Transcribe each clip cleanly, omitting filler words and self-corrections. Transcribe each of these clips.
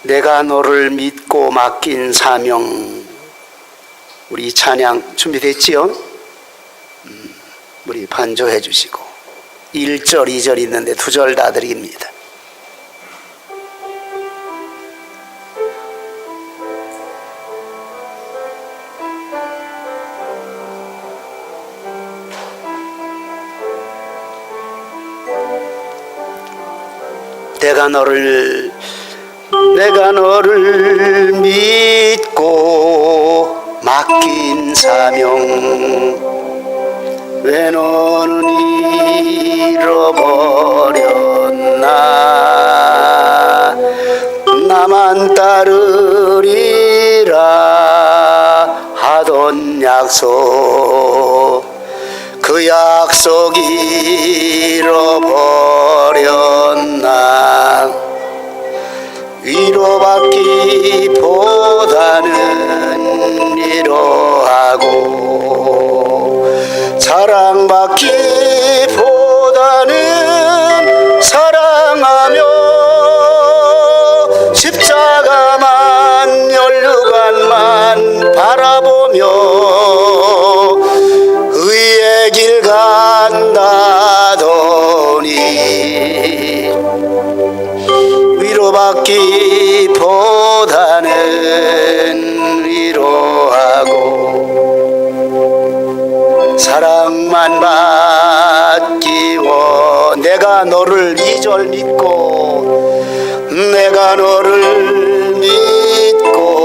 내가 너를 믿고 맡긴 사명. 우리 찬양 준비됐지요? 우리 반주해 주시고 1절 2절 있는데 2절 다 드립니다. 내가 너를 믿고 맡긴 사명. 왜 너는 잃어버렸나. 나만 따르리라 하던 약속, 그 약속 잃어버렸나. 위로받기보다는 위로하고, 사랑받기보다는 사랑하며, 십자가만 연루관만 바라보며 의의 길 간다더니, 위로받기보다는 위로하고, 사랑만 받기 원. 내가 너를 2절 믿고, 내가 너를 믿고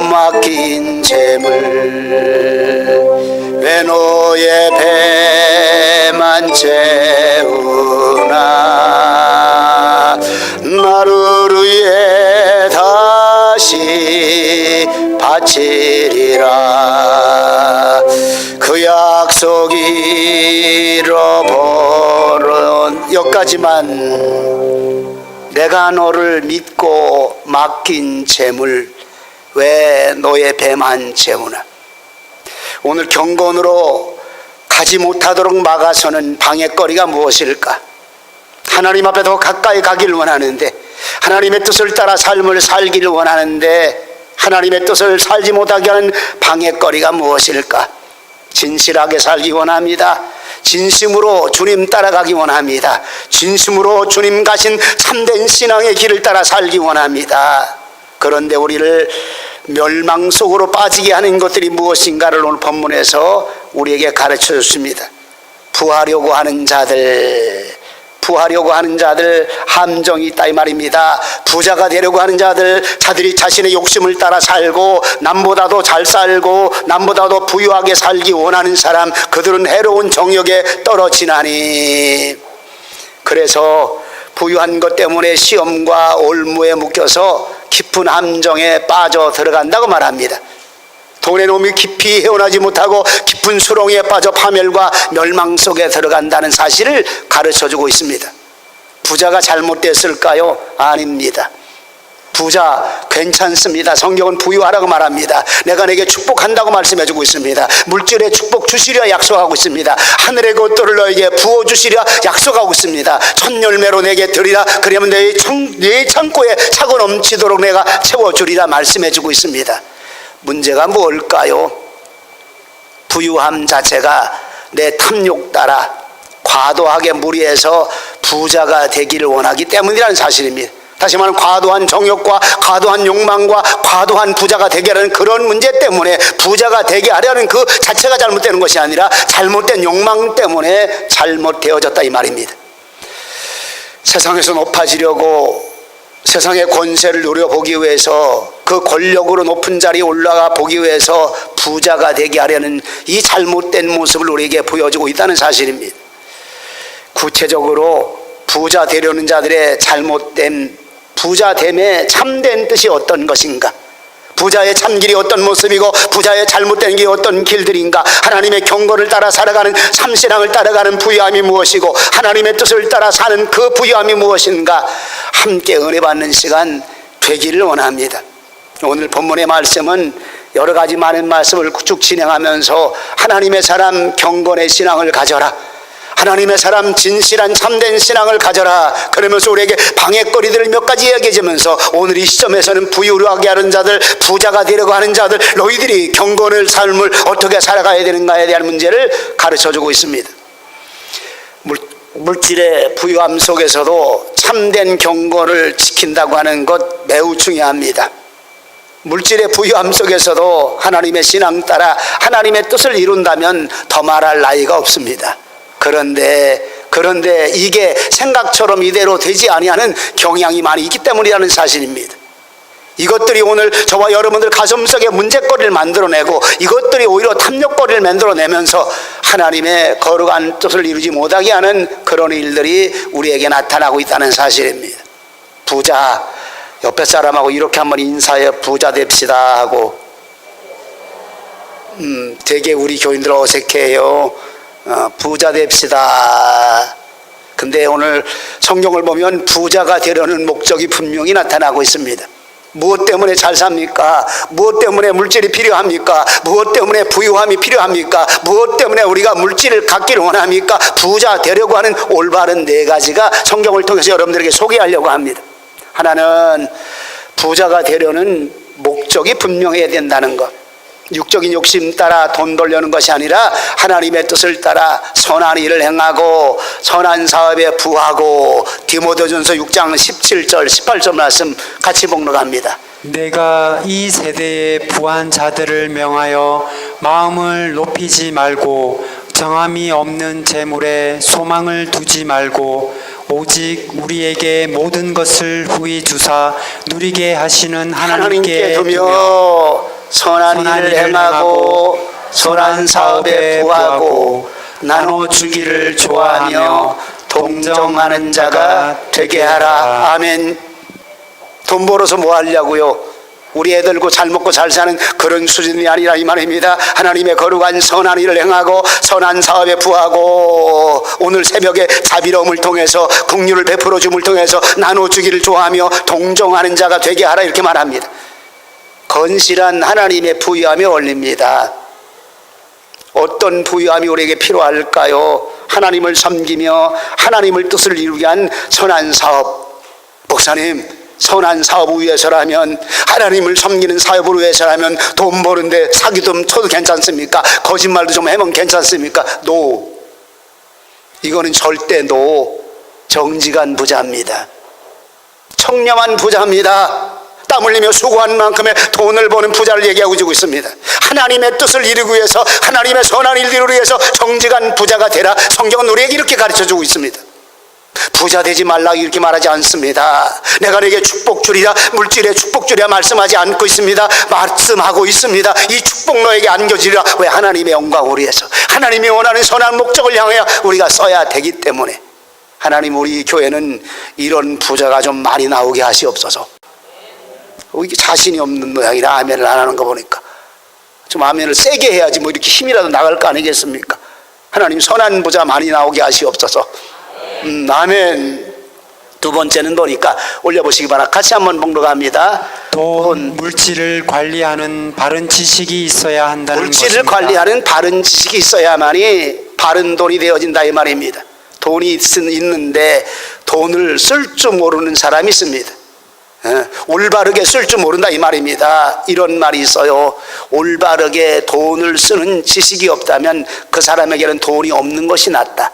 맡긴 재물. 왜 너의 배만 채우나. 나를 위해 다시 바치리라. 그 약속 잃어버린. 여기까지만. 내가 너를 믿고 맡긴 재물. 왜 너의 배만 채우나. 오늘 경건으로 가지 못하도록 막아서는 방해거리가 무엇일까? 하나님 앞에 더 가까이 가기를 원하는데, 하나님의 뜻을 따라 삶을 살기를 원하는데, 하나님의 뜻을 살지 못하게 하는 방해거리가 무엇일까? 진실하게 살기 원합니다. 진심으로 주님 따라가기 원합니다. 진심으로 주님 가신 참된 신앙의 길을 따라 살기 원합니다. 그런데 우리를 멸망 속으로 빠지게 하는 것들이 무엇인가를 오늘 본문에서 우리에게 가르쳐 줬습니다. 부하려고 하는 자들 함정이 있다 이 말입니다. 부자가 되려고 하는 자들이 자신의 욕심을 따라 살고, 남보다도 잘 살고 남보다도 부유하게 살기 원하는 사람, 그들은 해로운 정욕에 떨어지나니. 그래서 부유한 것 때문에 시험과 올무에 묶여서 깊은 함정에 빠져 들어간다고 말합니다. 돈의 놈이 깊이 헤어나지 못하고 깊은 수렁에 빠져 파멸과 멸망 속에 들어간다는 사실을 가르쳐주고 있습니다. 부자가 잘못됐을까요? 아닙니다. 부자 괜찮습니다. 성경은 부유하라고 말합니다. 내가 내게 축복한다고 말씀해주고 있습니다. 물질의 축복 주시려 약속하고 있습니다. 하늘의 것들을 너에게 부어주시려 약속하고 있습니다. 첫 열매로 내게 드리라. 그러면 내 창고에 차고 넘치도록 내가 채워주리라 말씀해주고 있습니다. 문제가 뭘까요? 부유함 자체가 내 탐욕 따라 과도하게 무리해서 부자가 되기를 원하기 때문이라는 사실입니다. 다시 말하면 과도한 정욕과 과도한 욕망과 과도한 부자가 되게 하려는 그런 문제 때문에, 부자가 되게 하려는 그 자체가 잘못되는 것이 아니라 잘못된 욕망 때문에 잘못되어졌다 이 말입니다. 세상에서 높아지려고, 세상의 권세를 누려보기 위해서, 그 권력으로 높은 자리에 올라가 보기 위해서 부자가 되게 하려는 이 잘못된 모습을 우리에게 보여주고 있다는 사실입니다. 구체적으로 부자 되려는 자들의 잘못된 부자됨의 참된 뜻이 어떤 것인가? 부자의 참길이 어떤 모습이고 부자의 잘못된 게 어떤 길들인가? 하나님의 경건을 따라 살아가는 참신앙을 따라가는 부유함이 무엇이고 하나님의 뜻을 따라 사는 그 부유함이 무엇인가? 함께 은혜 받는 시간 되기를 원합니다. 오늘 본문의 말씀은 여러 가지 많은 말씀을 쭉 진행하면서 하나님의 사람 경건의 신앙을 가져라, 하나님의 사람 진실한 참된 신앙을 가져라. 그러면서 우리에게 방해거리들을 몇 가지 이야기해주면서 오늘 이 시점에서는 부유하게 하는 자들, 부자가 되려고 하는 자들, 너희들이 경건을 삶을 어떻게 살아가야 되는가에 대한 문제를 가르쳐주고 있습니다. 물질의 부유함 속에서도 참된 경건을 지킨다고 하는 것 매우 중요합니다. 물질의 부유함 속에서도 하나님의 신앙 따라 하나님의 뜻을 이룬다면 더 말할 나위가 없습니다. 그런데 이게 생각처럼 이대로 되지 아니하는 경향이 많이 있기 때문이라는 사실입니다. 이것들이 오늘 저와 여러분들 가슴속에 문제거리를 만들어내고 이것들이 오히려 탐욕거리를 만들어내면서 하나님의 거룩한 뜻을 이루지 못하게 하는 그런 일들이 우리에게 나타나고 있다는 사실입니다. 부자, 옆에 사람하고 이렇게 한번 인사해 부자 됩시다 하고 되게 우리 교인들 어색해요. 부자 됩시다. 근데 오늘 성경을 보면 부자가 되려는 목적이 분명히 나타나고 있습니다. 무엇 때문에 잘 삽니까? 무엇 때문에 물질이 필요합니까? 무엇 때문에 부유함이 필요합니까? 무엇 때문에 우리가 물질을 갖기를 원합니까? 부자 되려고 하는 올바른 네 가지가 성경을 통해서 여러분들에게 소개하려고 합니다. 하나는 부자가 되려는 목적이 분명해야 된다는 것. 육적인 욕심 따라 돈 벌려는 것이 아니라 하나님의 뜻을 따라 선한 일을 행하고 선한 사업에 부하고. 디모데전서 6장 17절 18절 말씀 같이 복록합니다. 내가 이 세대의 부한 자들을 명하여 마음을 높이지 말고 정함이 없는 재물에 소망을 두지 말고 오직 우리에게 모든 것을 후히 주사 누리게 하시는 하나님께 두며 선한 일을 행하고 선한 사업에 부하고 나눠주기를 좋아하며 동정하는 자가 되게 하라. 아멘. 돈 벌어서 뭐 하려고요? 우리 애들고 잘 먹고 잘 사는 그런 수준이 아니라 이 말입니다. 하나님의 거룩한 선한 일을 행하고 선한 사업에 부하고 오늘 새벽에 자비로움을 통해서 긍휼을 베풀어 줌을 통해서 나눠주기를 좋아하며 동정하는 자가 되게 하라 이렇게 말합니다. 건실한 하나님의 부유함이 어울립니다. 어떤 부유함이 우리에게 필요할까요? 하나님을 섬기며 하나님을 뜻을 이루게 한 선한 사업. 목사님, 선한 사업 위해서라면, 하나님을 섬기는 사업을 위해서라면 돈 버는데 사기 좀 쳐도 괜찮습니까? 거짓말도 좀 해면 괜찮습니까? 노. 이거는 절대 노. 정직한 부자입니다. 청렴한 부자입니다. 땀 흘리며 수고한 만큼의 돈을 버는 부자를 얘기하고 주고 있습니다. 하나님의 뜻을 이루기 위해서, 하나님의 선한 일을 이루기 위해서 정직한 부자가 되라. 성경은 우리에게 이렇게 가르쳐주고 있습니다. 부자 되지 말라 이렇게 말하지 않습니다. 내가 내게 축복 주리라, 물질의 축복 주리라 말씀하지 않고 있습니다. 말씀하고 있습니다. 이 축복 너에게 안겨지리라. 왜? 하나님의 영광을 위해서, 하나님이 원하는 선한 목적을 향해 우리가 써야 되기 때문에. 하나님, 우리 교회는 이런 부자가 좀 많이 나오게 하시옵소서. 이게 자신이 없는 모양이라 아멘을 안 하는 거 보니까 좀 아멘을 세게 해야지 뭐 이렇게 힘이라도 나갈 거 아니겠습니까? 하나님, 선한 부자 많이 나오게 하시옵소서. 아멘. 두 번째는 보니까 올려보시기 바랍니다. 같이 한번 봉독합니다. 돈, 물질을 관리하는 바른 지식이 있어야 한다는 물질을 것입니다. 관리하는 바른 지식이 있어야만이 바른 돈이 되어진다 이 말입니다. 돈이 있는데 돈을 쓸 줄 모르는 사람이 있습니다. 올바르게 쓸 줄 모른다 이 말입니다. 이런 말이 있어요. 올바르게 돈을 쓰는 지식이 없다면 그 사람에게는 돈이 없는 것이 낫다.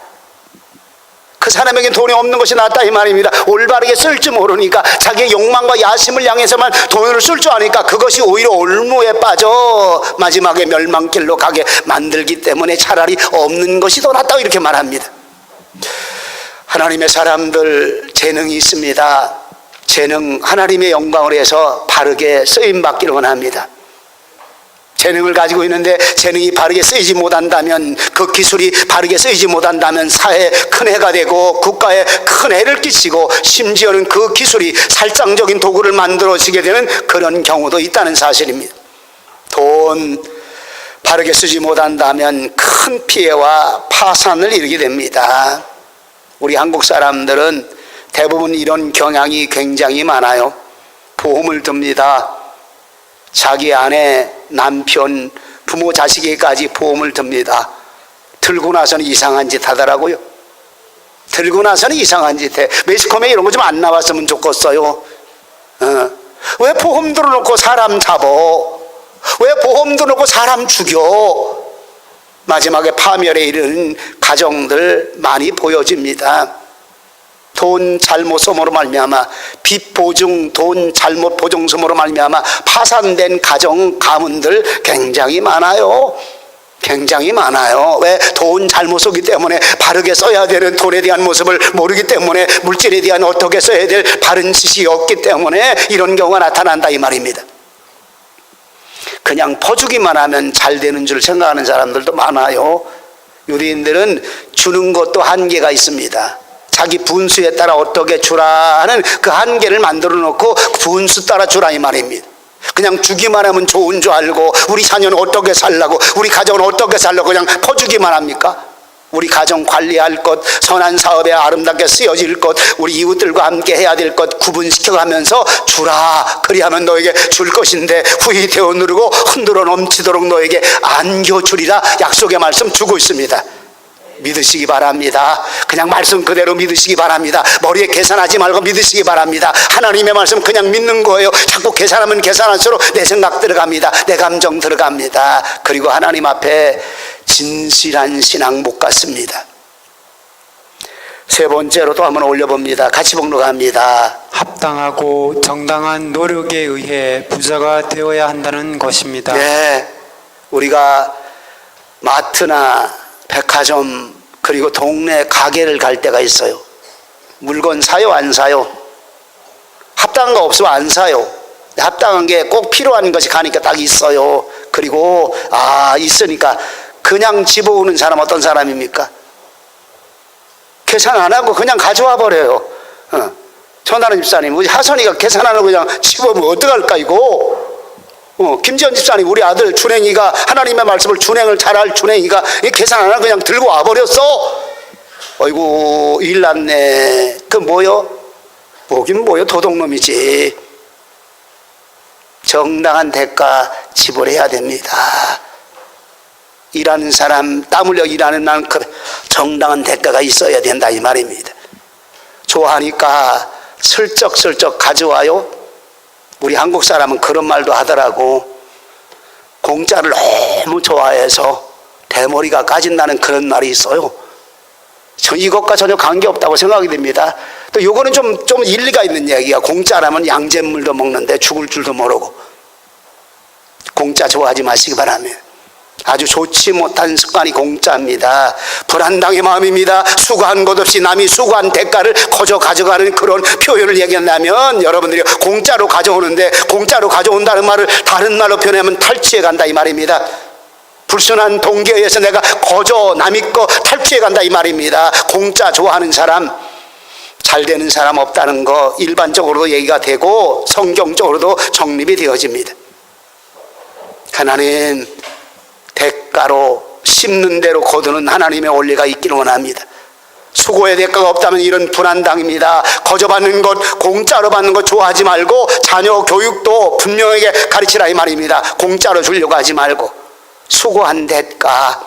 그 사람에게는 돈이 없는 것이 낫다 이 말입니다. 올바르게 쓸 줄 모르니까 자기의 욕망과 야심을 향해서만 돈을 쓸 줄 아니까 그것이 오히려 올무에 빠져 마지막에 멸망길로 가게 만들기 때문에 차라리 없는 것이 더 낫다고 이렇게 말합니다. 하나님의 사람들 재능이 있습니다. 재능, 하나님의 영광을 위해서 바르게 쓰임받기를 원합니다. 재능을 가지고 있는데 재능이 바르게 쓰이지 못한다면, 그 기술이 바르게 쓰이지 못한다면 사회에 큰 해가 되고 국가에 큰 해를 끼치고 심지어는 그 기술이 살상적인 도구를 만들어지게 되는 그런 경우도 있다는 사실입니다. 돈 바르게 쓰지 못한다면 큰 피해와 파산을 이루게 됩니다. 우리 한국 사람들은 대부분 이런 경향이 굉장히 많아요. 보험을 듭니다. 자기 아내, 남편, 부모, 자식에게까지 보험을 듭니다. 들고 나서는 이상한 짓 하더라고요. 들고 나서는 이상한 짓 해. 매스컴에 이런 거 좀 안 나왔으면 좋겠어요. 왜 보험 들어놓고 사람 잡어? 왜 보험 들어놓고 사람 죽여? 마지막에 파멸에 이르는 가정들 많이 보여집니다. 돈 잘못 소모로 말미암아, 빚 보증 돈 잘못 보증 소모로 말미암아 파산된 가정 가문들 굉장히 많아요. 굉장히 많아요. 왜? 돈 잘못 쓰기 때문에 바르게 써야 되는 돈에 대한 모습을 모르기 때문에, 물질에 대한 어떻게 써야 될 바른 지식이 없기 때문에 이런 경우가 나타난다 이 말입니다. 그냥 퍼주기만 하면 잘 되는 줄 생각하는 사람들도 많아요. 유대인들은 주는 것도 한계가 있습니다. 자기 분수에 따라 어떻게 주라 하는 그 한계를 만들어 놓고 분수 따라 주라 이 말입니다. 그냥 주기만 하면 좋은 줄 알고 우리 자녀는 어떻게 살라고, 우리 가정은 어떻게 살라고 그냥 퍼주기만 합니까? 우리 가정 관리할 것, 선한 사업에 아름답게 쓰여질 것, 우리 이웃들과 함께 해야 될 것 구분시켜가면서 주라, 그리하면 너에게 줄 것인데 후히 되어 누르고 흔들어 넘치도록 너에게 안겨주리라 약속의 말씀 주고 있습니다. 믿으시기 바랍니다. 그냥 말씀 그대로 믿으시기 바랍니다. 머리에 계산하지 말고 믿으시기 바랍니다. 하나님의 말씀 그냥 믿는 거예요. 자꾸 계산하면 계산할수록 내 생각 들어갑니다. 내 감정 들어갑니다. 그리고 하나님 앞에 진실한 신앙 못 갖습니다. 세 번째로 또 한번 올려봅니다. 같이 복록합니다. 합당하고 정당한 노력에 의해 부자가 되어야 한다는 것입니다. 네, 우리가 마트나 백화점 그리고 동네 가게를 갈 때가 있어요. 물건 사요 안 사요? 합당한 거 없으면 안 사요. 합당한 게 꼭 필요한 것이 가니까 딱 있어요. 그리고 있으니까 그냥 집어오는 사람 어떤 사람입니까? 계산 안 하고 그냥 가져와 버려요. 전하는 집사님, 우리 하선이가 계산 안 하고 그냥 집어오면 어떡할까 이거? 김지연 집사님, 우리 아들 준행이가 하나님의 말씀을 준행을 잘할 준행이가 계산 안 하고 그냥 들고 와버렸어. 어이구 일 났네. 그 뭐요? 뭐긴 뭐요? 도둑놈이지. 정당한 대가 지불해야 됩니다. 일하는 사람, 땀 흘려 일하는 만큼 정당한 대가가 있어야 된다 이 말입니다. 좋아하니까 슬쩍슬쩍 가져와요. 우리 한국 사람은 그런 말도 하더라고. 공짜를 너무 좋아해서 대머리가 까진다는 그런 말이 있어요. 저 이것과 전혀 관계없다고 생각이 됩니다. 또 요거는 좀 일리가 있는 얘기야. 공짜라면 양잿물도 먹는데 죽을 줄도 모르고. 공짜 좋아하지 마시기 바랍니다. 아주 좋지 못한 습관이 공짜입니다. 불안당의 마음입니다. 수고한 것 없이 남이 수고한 대가를 거저 가져가는 그런 표현을 얘기한다면 여러분들이 공짜로 가져오는데, 공짜로 가져온다는 말을 다른 말로 표현하면 탈취해 간다 이 말입니다. 불순한 동기에 의해서 내가 거저 남의 거 탈취해 간다 이 말입니다. 공짜 좋아하는 사람, 잘 되는 사람 없다는 거 일반적으로도 얘기가 되고 성경적으로도 정립이 되어집니다. 하나님 대가로 심는 대로 거두는 하나님의 원리가 있기를 원합니다. 수고의 대가가 없다면 이런 불안당입니다. 거저 받는 것, 공짜로 받는 것 좋아하지 말고 자녀 교육도 분명하게 가르치라 이 말입니다. 공짜로 주려고 하지 말고 수고한 대가,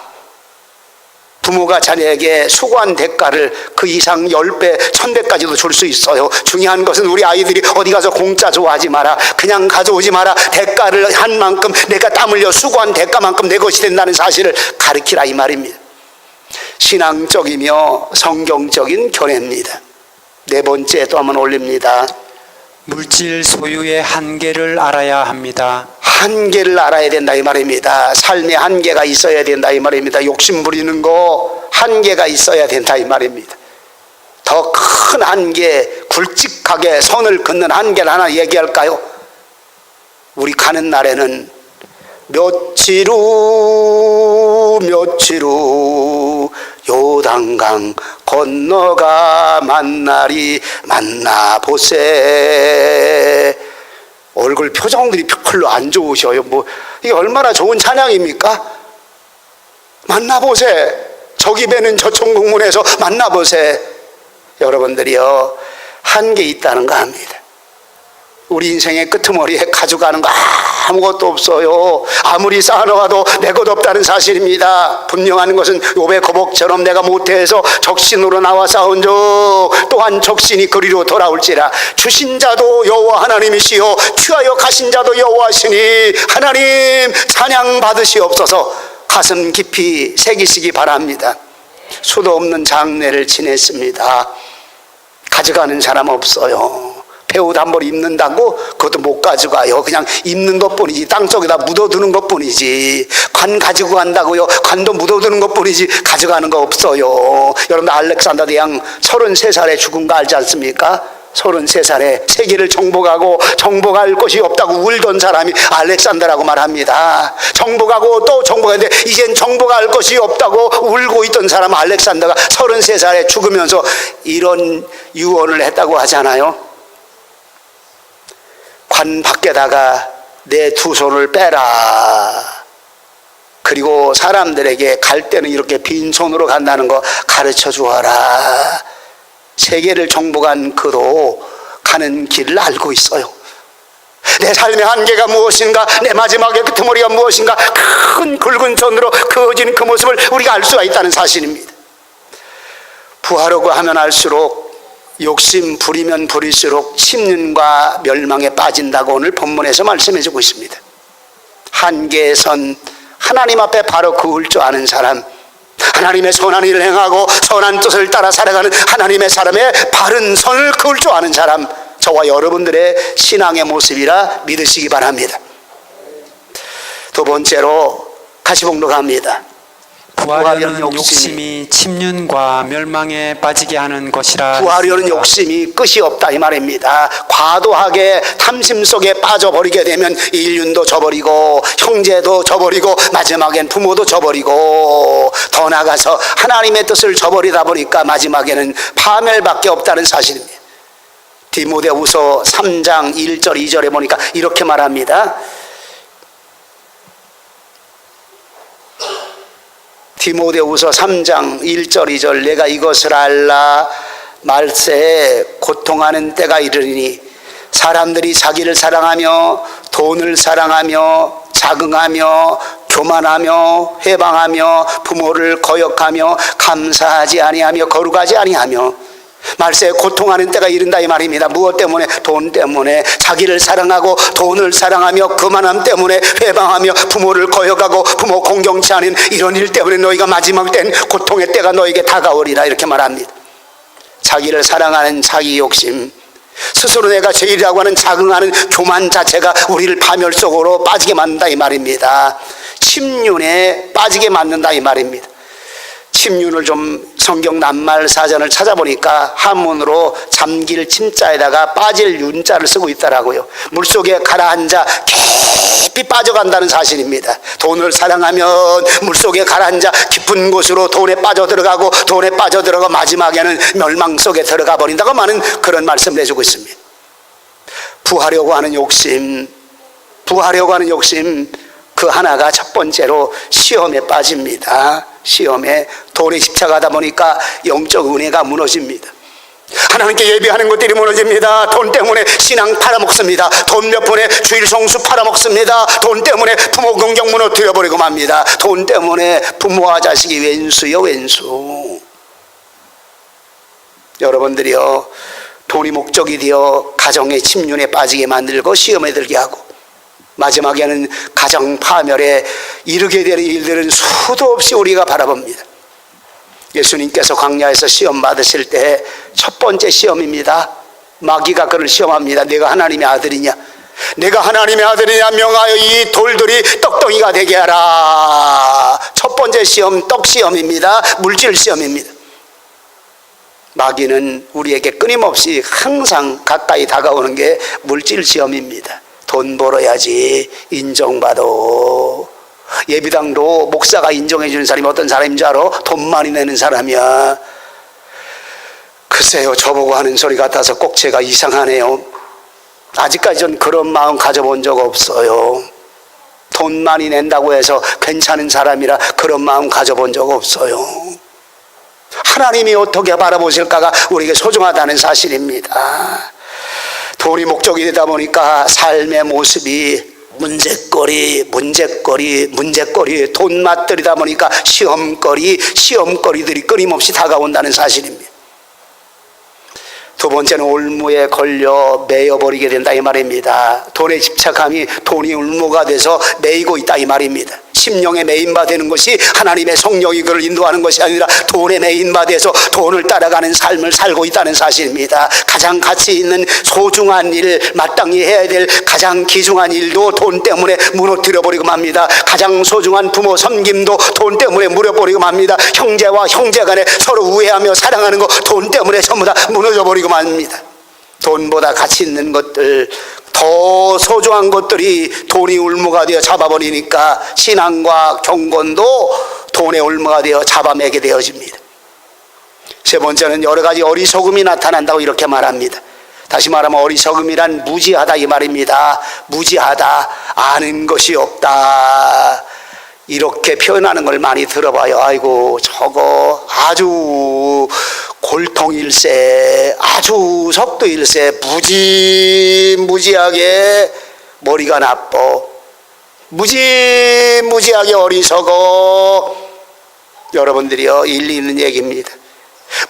부모가 자녀에게 수고한 대가를 그 이상 10배, 1000배까지도 줄 수 있어요. 중요한 것은 우리 아이들이 어디 가서 공짜 좋아하지 마라, 그냥 가져오지 마라, 대가를 한 만큼 내가 땀 흘려 수고한 대가만큼 내 것이 된다는 사실을 가르치라 이 말입니다. 신앙적이며 성경적인 견해입니다. 네 번째 또 한번 올립니다. 물질 소유의 한계를 알아야 합니다. 한계를 알아야 된다 이 말입니다. 삶에 한계가 있어야 된다 이 말입니다. 욕심 부리는 거 한계가 있어야 된다 이 말입니다. 더 큰 한계, 굵직하게 선을 긋는 한계를 하나 얘기할까요? 우리 가는 날에는 며칠 후 요단강 건너가 만나리 만나보세. 얼굴 표정들이 별로 안 좋으셔요. 이게 얼마나 좋은 찬양입니까? 만나보세. 저기 배는 저쪽 공문에서 만나보세. 여러분들이요, 한계 있다는 거 압니다. 우리 인생의 끄트머리에 가져가는 거 아무것도 없어요. 아무리 쌓아놓아도 내 것 없다는 사실입니다. 분명한 것은 욥의 거복처럼 내가 모태에서 적신으로 나와 싸운 적 또한 적신이 그리로 돌아올지라. 주신 자도 여호와 하나님이시요 취하여 가신 자도 여호와시니 하나님 찬양 받으시옵소서. 가슴 깊이 새기시기 바랍니다. 수도 없는 장례를 지냈습니다. 가져가는 사람 없어요. 배옷 한 벌 입는다고 그것도 못 가져가요. 그냥 입는 것뿐이지, 땅속에다 묻어두는 것뿐이지. 관 가지고 간다고요. 관도 묻어두는 것뿐이지 가져가는 거 없어요. 여러분, 알렉산더 대왕 33살에 죽은 거 알지 않습니까? 33살에 세계를 정복하고 정복할 곳이 없다고 울던 사람이 알렉산더라고 말합니다. 정복하고 또 정복하는데 이젠 정복할 것이 없다고 울고 있던 사람 알렉산더가 33살에 죽으면서 이런 유언을 했다고 하잖아요. 관 밖에다가 내 두 손을 빼라. 그리고 사람들에게 갈 때는 이렇게 빈손으로 간다는 거 가르쳐 주어라. 세계를 정복한 그도 가는 길을 알고 있어요. 내 삶의 한계가 무엇인가, 내 마지막의 끄트머리가 무엇인가, 큰 굵은 손으로 그어진 그 모습을 우리가 알 수가 있다는 사실입니다. 부하려고 하면 할수록, 욕심 부리면 부릴수록 침륜과 멸망에 빠진다고 오늘 본문에서 말씀해주고 있습니다. 한계에 선 하나님 앞에 바로 그을 줄 아는 사람, 하나님의 선한 일을 행하고 선한 뜻을 따라 살아가는 하나님의 사람의 바른 선을 그을 줄 아는 사람, 저와 여러분들의 신앙의 모습이라 믿으시기 바랍니다. 두 번째로 같이 봉독합니다. 구하려는 욕심이 침륜과 멸망에 빠지게 하는 것이라. 구하려는 욕심이 끝이 없다 이 말입니다. 과도하게 탐심 속에 빠져버리게 되면 인륜도 저버리고 형제도 저버리고 마지막엔 부모도 저버리고 더 나아가서 하나님의 뜻을 저버리다 보니까 마지막에는 파멸밖에 없다는 사실입니다. 디모데후서 3장 1절 2절에 보니까 이렇게 말합니다. 디모데후서 3장 1절 2절 내가 이것을 알라 말세에 고통하는 때가 이르리니 사람들이 자기를 사랑하며 돈을 사랑하며 자긍하며 교만하며 회방하며 부모를 거역하며 감사하지 아니하며 거룩하지 아니하며 말세에 고통하는 때가 이른다 이 말입니다. 무엇 때문에? 돈 때문에. 자기를 사랑하고 돈을 사랑하며 교만함 때문에 회방하며 부모를 거역하고 부모 공경치 않은 이런 일 때문에 너희가 마지막 땐 고통의 때가 너에게 다가오리라 이렇게 말합니다. 자기를 사랑하는 자기 욕심, 스스로 내가 죄인이라고 하는 자긍하는 교만 자체가 우리를 파멸 속으로 빠지게 만든다 이 말입니다. 침륜에 빠지게 만든다 이 말입니다. 침륜을 좀 성경 낱말 사전을 찾아보니까 한문으로 잠길 침자에다가 빠질 윤자를 쓰고 있더라고요. 물속에 가라앉아 깊이 빠져간다는 사실입니다. 돈을 사랑하면 물속에 가라앉아 깊은 곳으로 돈에 빠져들어가고 돈에 빠져들어가 마지막에는 멸망 속에 들어가 버린다고 많은 그런 말씀을 해주고 있습니다. 부하려고 하는 욕심, 그 하나가 첫 번째로 시험에 빠집니다. 시험에 돈에 집착하다 보니까 영적 은혜가 무너집니다. 하나님께 예배하는 것들이 무너집니다. 돈 때문에 신앙 팔아먹습니다. 돈 몇 푼에 주일 성수 팔아먹습니다. 돈 때문에 부모 긍정 무너뜨려버리고 맙니다. 돈 때문에 부모와 자식이 왼수요 왼수. 여러분들이요, 돈이 목적이 되어 가정의 침륜에 빠지게 만들고 시험에 들게 하고 마지막에는 가정 파멸에 이르게 되는 일들은 수도 없이 우리가 바라봅니다. 예수님께서 광야에서 시험 받으실 때 첫 번째 시험입니다. 마귀가 그를 시험합니다. 내가 하나님의 아들이냐? 내가 하나님의 아들이냐 명하여 이 돌들이 떡덩이가 되게 하라. 첫 번째 시험 떡 시험입니다. 물질 시험입니다. 마귀는 우리에게 끊임없이 항상 가까이 다가오는 게 물질 시험입니다. 돈 벌어야지 인정받아. 예비당도 목사가 인정해 주는 사람이 어떤 사람인 줄 알아? 돈 많이 내는 사람이야. 글쎄요, 저보고 하는 소리 같아서 꼭 제가 이상하네요. 아직까지 전 그런 마음 가져본 적 없어요. 돈 많이 낸다고 해서 괜찮은 사람이라 그런 마음 가져본 적 없어요. 하나님이 어떻게 바라보실까가 우리에게 소중하다는 사실입니다. 돈이 목적이 되다 보니까 삶의 모습이 문제거리, 돈맛들이다 보니까 시험거리들이 끊임없이 다가온다는 사실입니다. 두 번째는 올무에 걸려 매여버리게 된다 이 말입니다. 돈에 집착함이 돈이 올무가 돼서 매이고 있다 이 말입니다. 심령에 매인바 되는 것이 하나님의 성령이 그를 인도하는 것이 아니라 돈에 매인바 돼서 돈을 따라가는 삶을 살고 있다는 사실입니다. 가장 가치 있는 소중한 일, 마땅히 해야 될 가장 귀중한 일도 돈 때문에 무너뜨려버리고 맙니다. 가장 소중한 부모 섬김도 돈 때문에 무너버리고 맙니다. 형제와 형제 간에 서로 우애하며 사랑하는 거 돈 때문에 전부 다 무너져버리고 맙니다. 돈보다 가치 있는 것들, 더 소중한 것들이 돈이 울무가 되어 잡아버리니까 신앙과 경건도 돈의 울무가 되어 잡아매게 되어집니다. 세 번째는 여러 가지 어리석음이 나타난다고 이렇게 말합니다. 다시 말하면 어리석음이란 무지하다 이 말입니다. 무지하다, 아는 것이 없다, 이렇게 표현하는 걸 많이 들어봐요. 아이고 저거 아주 골통일세, 아주 속도일세, 무지하게 머리가 나빠, 무지하게 어리석어. 여러분들이요, 일리 있는 얘기입니다.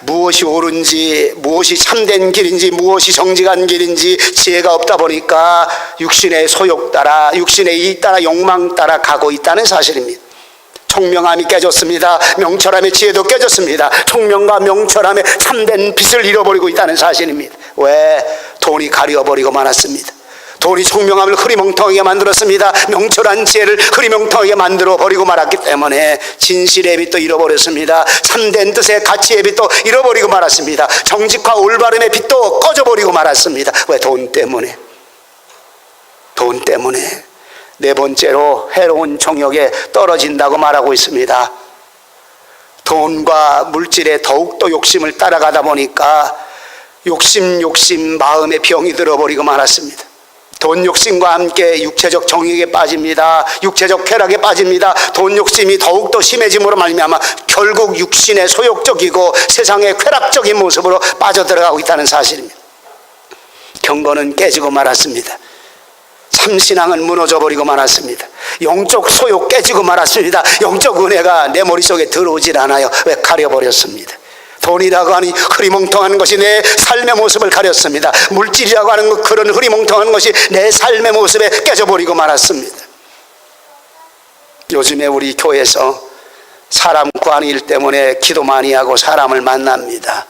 무엇이 옳은지, 무엇이 참된 길인지, 무엇이 정직한 길인지 지혜가 없다 보니까 육신의 소욕 따라, 육신의 이 따라, 욕망 따라 가고 있다는 사실입니다. 총명함이 깨졌습니다. 명철함의 지혜도 깨졌습니다. 총명과 명철함의 참된 빛을 잃어버리고 있다는 사실입니다. 왜? 돈이 가려버리고 말았습니다. 돈이 총명함을 흐리멍텅하게 만들었습니다. 명철한 지혜를 흐리멍텅하게 만들어버리고 말았기 때문에 진실의 빛도 잃어버렸습니다. 참된 뜻의 가치의 빛도 잃어버리고 말았습니다. 정직과 올바름의 빛도 꺼져버리고 말았습니다. 왜? 돈 때문에. 돈 때문에. 네 번째로 해로운 정욕에 떨어진다고 말하고 있습니다. 돈과 물질에 더욱더 욕심을 따라가다 보니까 욕심 마음의 병이 들어버리고 말았습니다. 돈 욕심과 함께 육체적 정욕에 빠집니다. 육체적 쾌락에 빠집니다. 돈 욕심이 더욱더 심해짐으로 말미암아 결국 육신의 소욕적이고 세상의 쾌락적인 모습으로 빠져들어가고 있다는 사실입니다. 경건은 깨지고 말았습니다. 참신앙은 무너져버리고 말았습니다. 영적 소욕 깨지고 말았습니다. 영적 은혜가 내 머릿속에 들어오질 않아요. 왜? 가려버렸습니다. 돈이라고 하는 흐리멍텅한 것이 내 삶의 모습을 가렸습니다. 물질이라고 하는 그런 흐리멍텅한 것이 내 삶의 모습에 깨져버리고 말았습니다. 요즘에 우리 교회에서 사람 구하는 일 때문에 기도 많이 하고 사람을 만납니다.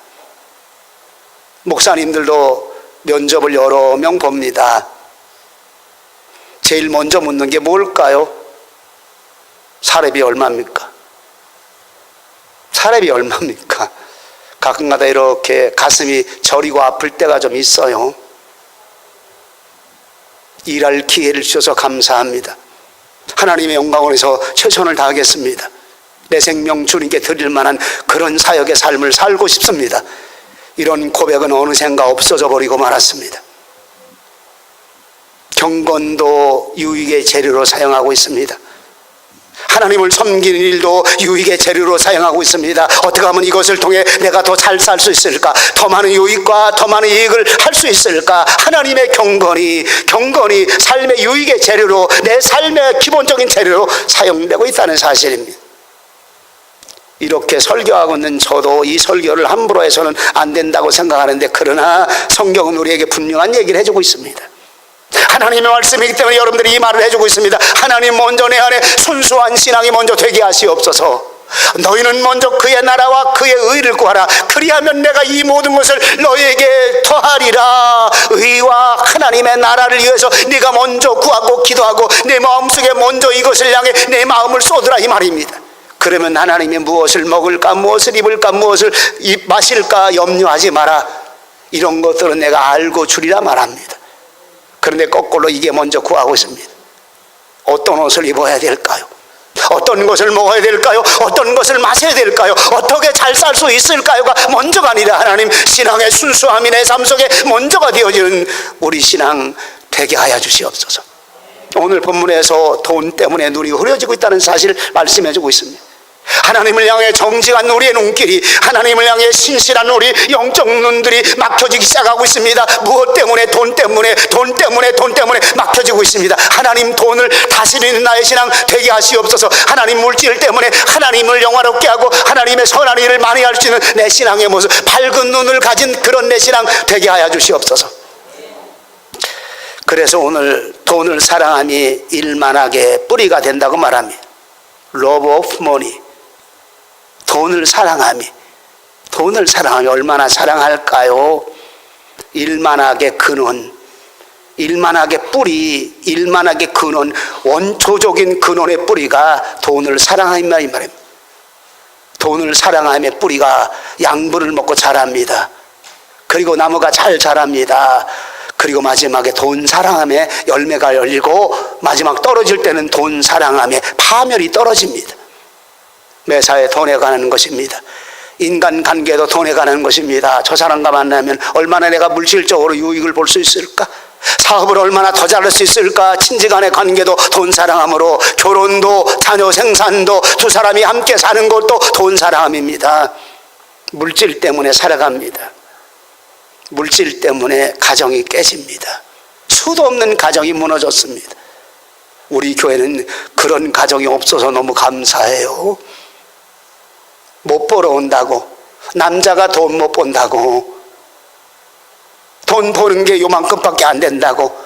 목사님들도 면접을 여러 명 봅니다. 제일 먼저 묻는 게 뭘까요? 사례비 얼마입니까? 사례비 얼마입니까? 가끔가다 이렇게 가슴이 저리고 아플 때가 좀 있어요. 일할 기회를 주셔서 감사합니다. 하나님의 영광을 위해서 최선을 다하겠습니다. 내 생명 주님께 드릴 만한 그런 사역의 삶을 살고 싶습니다. 이런 고백은 어느샌가 없어져 버리고 말았습니다. 경건도 유익의 재료로 사용하고 있습니다. 하나님을 섬기는 일도 유익의 재료로 사용하고 있습니다. 어떻게 하면 이것을 통해 내가 더 잘 살 수 있을까? 더 많은 유익과 더 많은 이익을 할 수 있을까? 하나님의 경건이 삶의 유익의 재료로, 내 삶의 기본적인 재료로 사용되고 있다는 사실입니다. 이렇게 설교하고 있는 저도 이 설교를 함부로 해서는 안 된다고 생각하는데, 그러나 성경은 우리에게 분명한 얘기를 해주고 있습니다. 하나님의 말씀이기 때문에 여러분들이 이 말을 해주고 있습니다. 하나님 먼저 내 안에 순수한 신앙이 먼저 되게 하시옵소서. 너희는 먼저 그의 나라와 그의 의를 구하라. 그리하면 내가 이 모든 것을 너희에게 더하리라. 의와 하나님의 나라를 위해서 네가 먼저 구하고 기도하고 내 마음속에 먼저 이것을 향해 내 마음을 쏟으라 이 말입니다. 그러면 하나님이 무엇을 먹을까, 무엇을 입을까, 무엇을 마실까 염려하지 마라. 이런 것들은 내가 알고 주리라 말합니다. 그런데 거꾸로 이게 먼저 구하고 있습니다. 어떤 옷을 입어야 될까요? 어떤 것을 먹어야 될까요? 어떤 것을 마셔야 될까요? 어떻게 잘 살 수 있을까요가 먼저가 아니라 하나님, 신앙의 순수함이 내 삶 속에 먼저가 되어지는 우리 신앙 되게 하여 주시옵소서. 오늘 본문에서 돈 때문에 눈이 흐려지고 있다는 사실 말씀해 주고 있습니다. 하나님을 향해 정직한 우리의 눈길이, 하나님을 향해 신실한 우리 영적 눈들이 막혀지기 시작하고 있습니다. 무엇 때문에? 돈 때문에 막혀지고 있습니다. 하나님, 돈을 다스리는 나의 신앙 되게 하시옵소서. 하나님, 물질 때문에 하나님을 영화롭게 하고 하나님의 선한 일을 많이 할 수 있는 내 신앙의 모습, 밝은 눈을 가진 그런 내 신앙 되게 하여 주시옵소서. 그래서 오늘 돈을 사랑함이 일만하게 뿌리가 된다고 말합니다. Love of money. 돈을 사랑함이 얼마나 사랑할까요? 일만하게 근원, 일만하게 뿌리, 일만하게 근원, 원초적인 근원의 뿌리가 돈을 사랑함이 말입니다. 돈을 사랑함의 뿌리가 양분을 먹고 자랍니다. 그리고 나무가 잘 자랍니다. 그리고 마지막에 돈 사랑함에 열매가 열리고 마지막 떨어질 때는 돈 사랑함에 파멸이 떨어집니다. 매사에 돈에 관한 것입니다. 인간관계도 돈에 관한 것입니다. 저 사람과 만나면 얼마나 내가 물질적으로 유익을 볼 수 있을까? 사업을 얼마나 더 잘할 수 있을까? 친지간의 관계도 돈 사랑함으로, 결혼도 자녀 생산도 두 사람이 함께 사는 것도 돈 사랑함입니다. 물질 때문에 살아갑니다. 물질 때문에 가정이 깨집니다. 수도 없는 가정이 무너졌습니다. 우리 교회는 그런 가정이 없어서 너무 감사해요. 못 벌어온다고, 남자가 돈 못 번다고, 돈 버는 게 요만큼밖에 안 된다고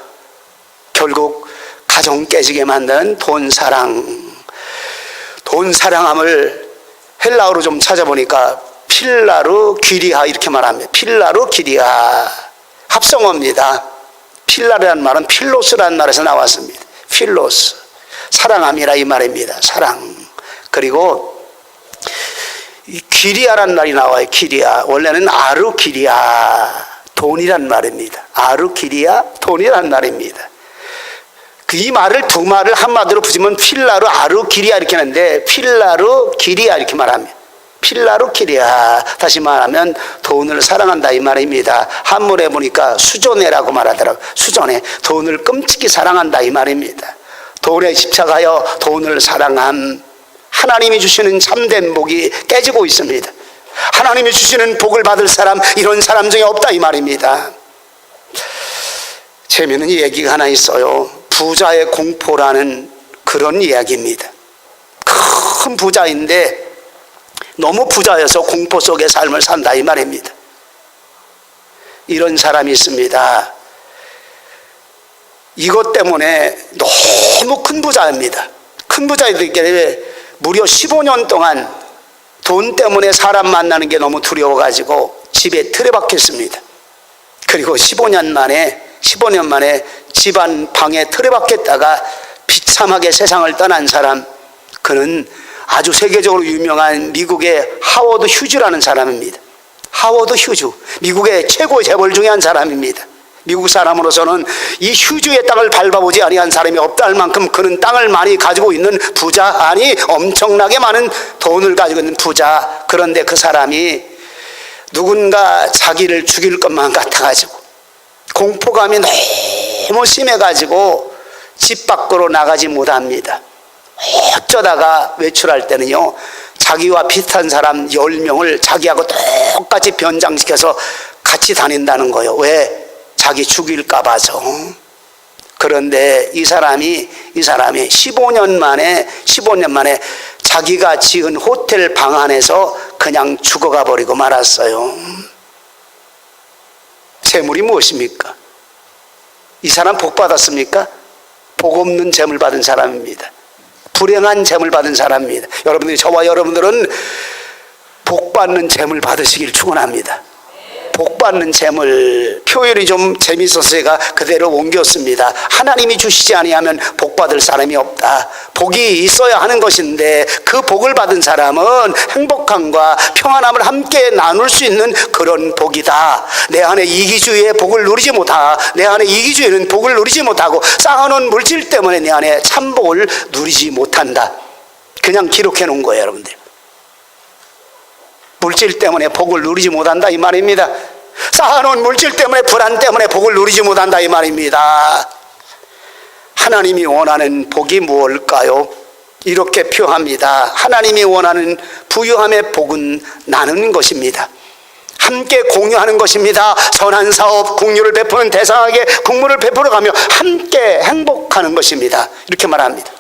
결국 가정 깨지게 만드는 돈 사랑함을 헬라어로 좀 찾아보니까 필라루 귀리아 이렇게 말합니다. 필라루 귀리아, 합성어입니다. 필라르라는 말은 필로스라는 말에서 나왔습니다. 필로스, 사랑함이라 이 말입니다. 사랑. 그리고 이 귀리아란 말이 나와요. 귀리아, 원래는 아르귀리아, 돈이란 말입니다. 아르귀리아, 돈이란 말입니다. 이 말을 두 말을 한마디로 붙이면 필라루 아르귀리아 이렇게 하는데, 필라루 기리아 이렇게 말합니다. 필라루 기리아, 다시 말하면 돈을 사랑한다 이 말입니다. 한문에 보니까 수존해라고 말하더라고요. 수존해, 돈을 끔찍히 사랑한다 이 말입니다. 돈에 집착하여 돈을 사랑함, 하나님이 주시는 참된 복이 깨지고 있습니다. 하나님이 주시는 복을 받을 사람, 이런 사람 중에 없다 이 말입니다. 재미있는 얘기가 하나 있어요. 부자의 공포라는 그런 이야기입니다. 큰 부자인데 너무 부자여서 공포 속의 삶을 산다 이 말입니다. 이런 사람이 있습니다. 이것 때문에 너무 큰 부자입니다. 큰 부자이들께 무려 15년 동안 돈 때문에 사람 만나는 게 너무 두려워가지고 집에 틀에박혔습니다. 그리고 15년 만에 집안 방에 틀에박혔다가 비참하게 세상을 떠난 사람, 그는 아주 세계적으로 유명한 미국의 하워드 휴즈라는 사람입니다. 하워드 휴즈, 미국의 최고 재벌 중에 한 사람입니다. 미국 사람으로서는 이 휴즈의 땅을 밟아보지 아니한 사람이 없다 할 만큼 그는 땅을 많이 가지고 있는 부자, 아니 엄청나게 많은 돈을 가지고 있는 부자. 그런데 그 사람이 누군가 자기를 죽일 것만 같아가지고 공포감이 너무 심해가지고 집 밖으로 나가지 못합니다. 어쩌다가 외출할 때는요, 자기와 비슷한 사람 10명을 자기하고 똑같이 변장시켜서 같이 다닌다는 거예요. 왜? 자기 죽일까 봐서. 그런데 이 사람이 15년 만에 자기가 지은 호텔 방 안에서 그냥 죽어가 버리고 말았어요. 재물이 무엇입니까? 이 사람 복 받았습니까? 복 없는 재물 받은 사람입니다. 불행한 재물 받은 사람입니다. 여러분들이, 저와 여러분들은 복 받는 재물 받으시길 축원합니다. 복 받는 재물, 표현이 좀 재미있어서 제가 그대로 옮겼습니다. 하나님이 주시지 아니하면 복 받을 사람이 없다. 복이 있어야 하는 것인데 그 복을 받은 사람은 행복함과 평안함을 함께 나눌 수 있는 그런 복이다. 내 안에 이기주의의 복을 누리지 못하고, 내 안에 이기주의는 복을 누리지 못하고 쌓아놓은 물질 때문에 내 안에 참복을 누리지 못한다. 그냥 기록해 놓은 거예요, 여러분들. 물질 때문에 복을 누리지 못한다 이 말입니다. 쌓아놓은 물질 때문에, 불안 때문에 복을 누리지 못한다 이 말입니다. 하나님이 원하는 복이 무엇일까요? 이렇게 표합니다. 하나님이 원하는 부유함의 복은 나누는 것입니다. 함께 공유하는 것입니다. 선한 사업, 국류를 베푸는 대상에게 국물을 베풀어 가며 함께 행복하는 것입니다. 이렇게 말합니다.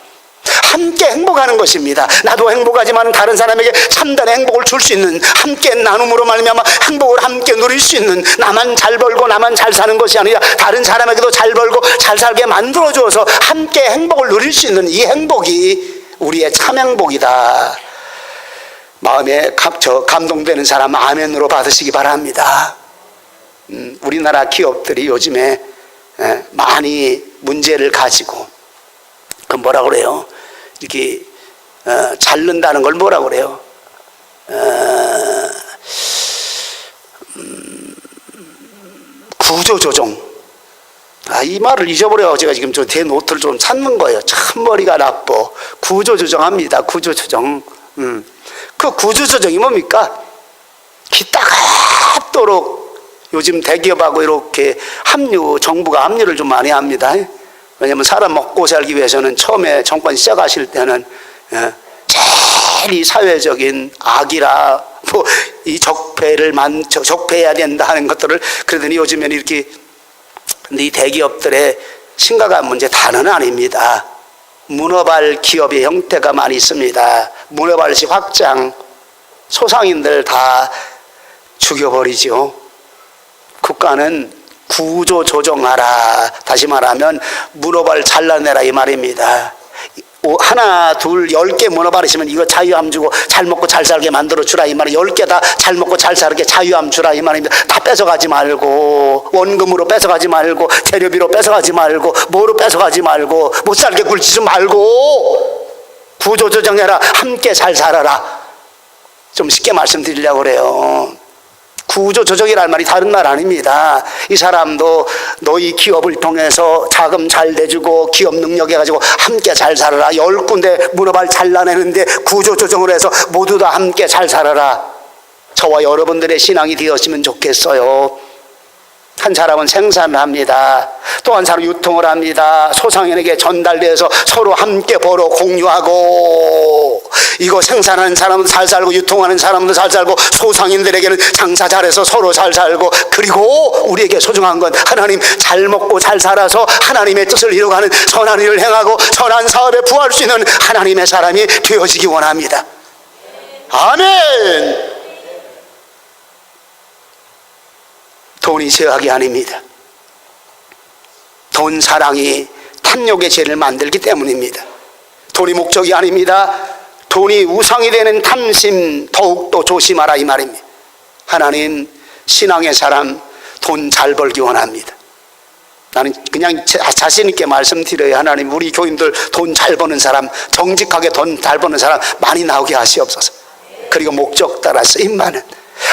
함께 행복하는 것입니다. 나도 행복하지만 다른 사람에게 참단의 행복을 줄 수 있는, 함께 나눔으로 말미암아 행복을 함께 누릴 수 있는, 나만 잘 벌고 나만 잘 사는 것이 아니라 다른 사람에게도 잘 벌고 잘 살게 만들어 주어서 함께 행복을 누릴 수 있는 이 행복이 우리의 참 행복이다. 마음에 감동되는 사람 아멘으로 받으시기 바랍니다. 우리나라 기업들이 요즘에 많이 문제를 가지고 그 뭐라 그래요? 이렇게 자른다는 걸 뭐라 그래요? 구조조정. 이 말을 잊어버려. 제가 지금 제 노트를 좀 찾는 거예요. 참 머리가 나빠. 구조조정합니다. 구조조정. 그 구조조정이 뭡니까? 기 따갑도록 요즘 대기업하고 이렇게 정부가 합류를 좀 많이 합니다. 왜냐하면 사람 먹고 살기 위해서는 처음에 정권 시작하실 때는 제일 이 사회적인 악이라 이 적폐해야 된다 하는 것들을, 그러더니 요즘에는 이렇게 이 대기업들의 심각한 문제 다는 아닙니다. 문어발 기업의 형태가 많이 있습니다. 문어발식 확장, 소상인들 다 죽여버리죠. 국가는 구조 조정하라. 다시 말하면 문어발 잘라내라 이 말입니다. 하나, 둘, 10개 문어발 있으면 이거 자유함 주고 잘 먹고 잘 살게 만들어 주라 이 말이에요. 10개 다 잘 먹고 잘 살게 자유함 주라 이 말입니다. 다 뺏어가지 말고, 원금으로 뺏어가지 말고, 재료비로 뺏어가지 말고, 뭐로 뺏어가지 말고, 못 살게 굴치지 말고 구조 조정해라. 함께 잘 살아라. 좀 쉽게 말씀드리려고 그래요. 구조 조정이라는 말이 다른 말 아닙니다. 이 사람도 너희 기업을 통해서 자금 잘 내주고 기업 능력해가지고 함께 잘 살아라. 10군데 문어발 잘라내는데 구조 조정을 해서 모두 다 함께 잘 살아라. 저와 여러분들의 신앙이 되었으면 좋겠어요. 한 사람은 생산을 합니다. 또 한 사람은 유통을 합니다. 소상인에게 전달돼서 서로 함께 벌어 공유하고, 이거 생산하는 사람은 잘 살고 유통하는 사람도 잘 살고 소상인들에게는 장사 잘해서 서로 잘 살고, 그리고 우리에게 소중한 건 하나님 잘 먹고 잘 살아서 하나님의 뜻을 이루어가는 선한 일을 행하고 선한 사업에 부할 수 있는 하나님의 사람이 되어지기 원합니다. 아멘. 돈이 죄악이 아닙니다. 돈 사랑이 탐욕의 죄를 만들기 때문입니다. 돈이 목적이 아닙니다. 돈이 우상이 되는 탐심 더욱더 조심하라 이 말입니다. 하나님 신앙의 사람 돈 잘 벌기 원합니다. 나는 그냥 자신 있게 말씀드려요. 하나님 우리 교인들 돈 잘 버는 사람, 정직하게 돈 잘 버는 사람 많이 나오게 하시옵소서. 그리고 목적 따라 쓰임 많은,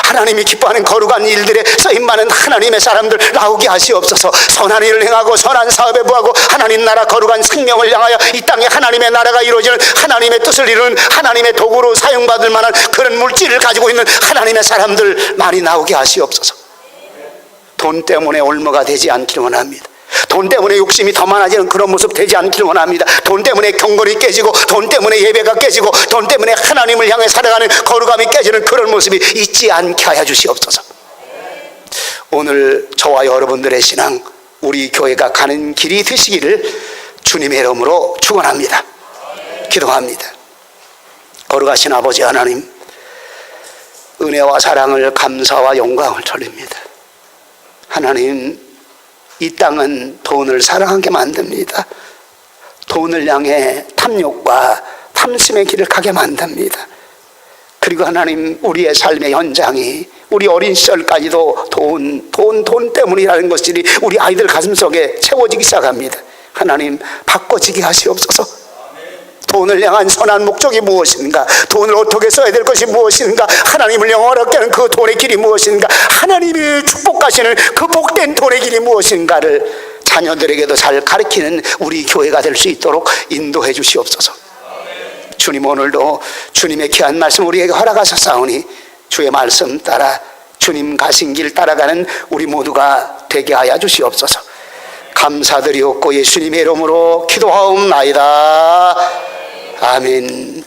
하나님이 기뻐하는 거룩한 일들에 쓰임 많은 하나님의 사람들 나오게 하시옵소서. 선한 일을 행하고 선한 사업에 부하고 하나님 나라 거룩한 생명을 향하여 이 땅에 하나님의 나라가 이루어지는, 하나님의 뜻을 이루는, 하나님의 도구로 사용받을 만한 그런 물질을 가지고 있는 하나님의 사람들 많이 나오게 하시옵소서. 돈 때문에 올무가 되지 않기를 원합니다. 돈 때문에 욕심이 더 많아지는 그런 모습 되지 않기를 원합니다. 돈 때문에 경건이 깨지고, 돈 때문에 예배가 깨지고, 돈 때문에 하나님을 향해 살아가는 거룩함이 깨지는 그런 모습이 있지 않게 하여 주시옵소서. 오늘 저와 여러분들의 신앙, 우리 교회가 가는 길이 되시기를 주님의 이름으로 축원합니다. 기도합니다. 거룩하신 아버지 하나님, 은혜와 사랑을, 감사와 영광을 돌립니다. 하나님, 이 땅은 돈을 사랑하게 만듭니다. 돈을 향해 탐욕과 탐심의 길을 가게 만듭니다. 그리고 하나님 우리의 삶의 현장이 우리 어린 시절까지도 돈 때문이라는 것들이 우리 아이들 가슴속에 채워지기 시작합니다. 하나님 바꿔지게 하시옵소서. 돈을 향한 선한 목적이 무엇인가, 돈을 어떻게 써야 될 것이 무엇인가, 하나님을 영원하게 하는 그 돈의 길이 무엇인가, 하나님이 축복하시는 그 복된 돈의 길이 무엇인가를 자녀들에게도 잘 가르치는 우리 교회가 될 수 있도록 인도해 주시옵소서. 주님, 오늘도 주님의 귀한 말씀 우리에게 허락하셨사오니 주의 말씀 따라 주님 가신 길 따라가는 우리 모두가 되게 하여 주시옵소서. 감사드리옵고 예수님의 이름으로 기도하옵나이다. 아멘.